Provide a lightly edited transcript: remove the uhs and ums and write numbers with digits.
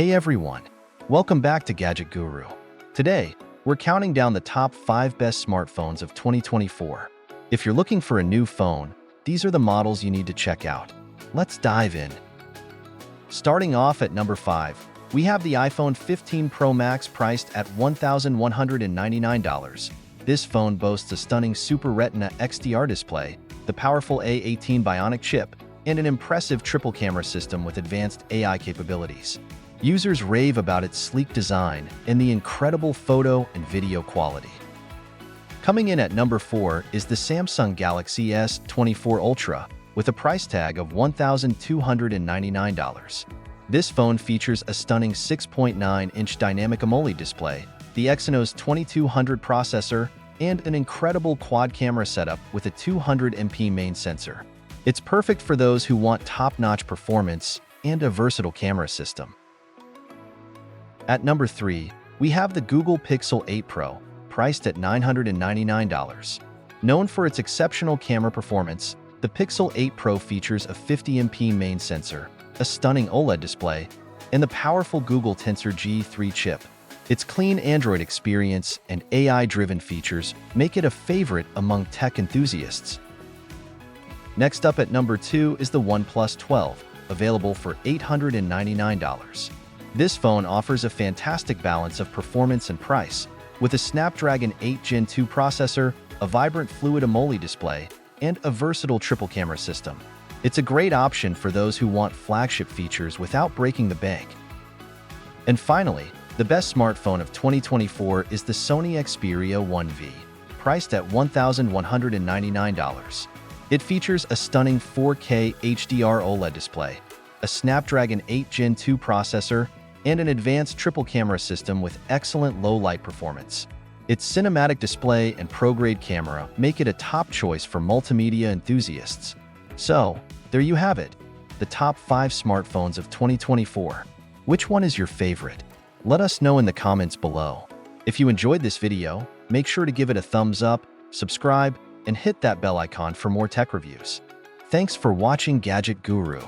Hey everyone, welcome back to Gadget Guru. Today, we're counting down the top 5 best smartphones of 2024. If you're looking for a new phone, these are the models you need to check out. Let's dive in. Starting off at number 5, we have the iPhone 15 Pro Max priced at $1,199. This phone boasts a stunning Super Retina XDR display, the powerful A18 Bionic chip, and an impressive triple camera system with advanced AI capabilities. Users rave about its sleek design and the incredible photo and video quality. Coming in at number 4 is the Samsung Galaxy S24 Ultra with a price tag of $1,299. This phone features a stunning 6.9-inch dynamic AMOLED display, the Exynos 2200 processor, and an incredible quad-camera setup with a 200MP main sensor. It's perfect for those who want top-notch performance and a versatile camera system. At number 3, we have the Google Pixel 8 Pro, priced at $999. Known for its exceptional camera performance, the Pixel 8 Pro features a 50MP main sensor, a stunning OLED display, and the powerful Google Tensor G3 chip. Its clean Android experience and AI-driven features make it a favorite among tech enthusiasts. Next up at number 2 is the OnePlus 12, available for $899. This phone offers a fantastic balance of performance and price, with a Snapdragon 8 Gen 2 processor, a vibrant fluid AMOLED display, and a versatile triple camera system. It's a great option for those who want flagship features without breaking the bank. And finally, the best smartphone of 2024 is the Sony Xperia 1V, priced at $1,199. It features a stunning 4K HDR OLED display, a Snapdragon 8 Gen 2 processor, and an advanced triple camera system with excellent low-light performance. Its cinematic display and pro-grade camera make it a top choice for multimedia enthusiasts. So, there you have it, the top 5 smartphones of 2024. Which one is your favorite? Let us know in the comments below. If you enjoyed this video, make sure to give it a thumbs up, subscribe, and hit that bell icon for more tech reviews. Thanks for watching Gadget Guru.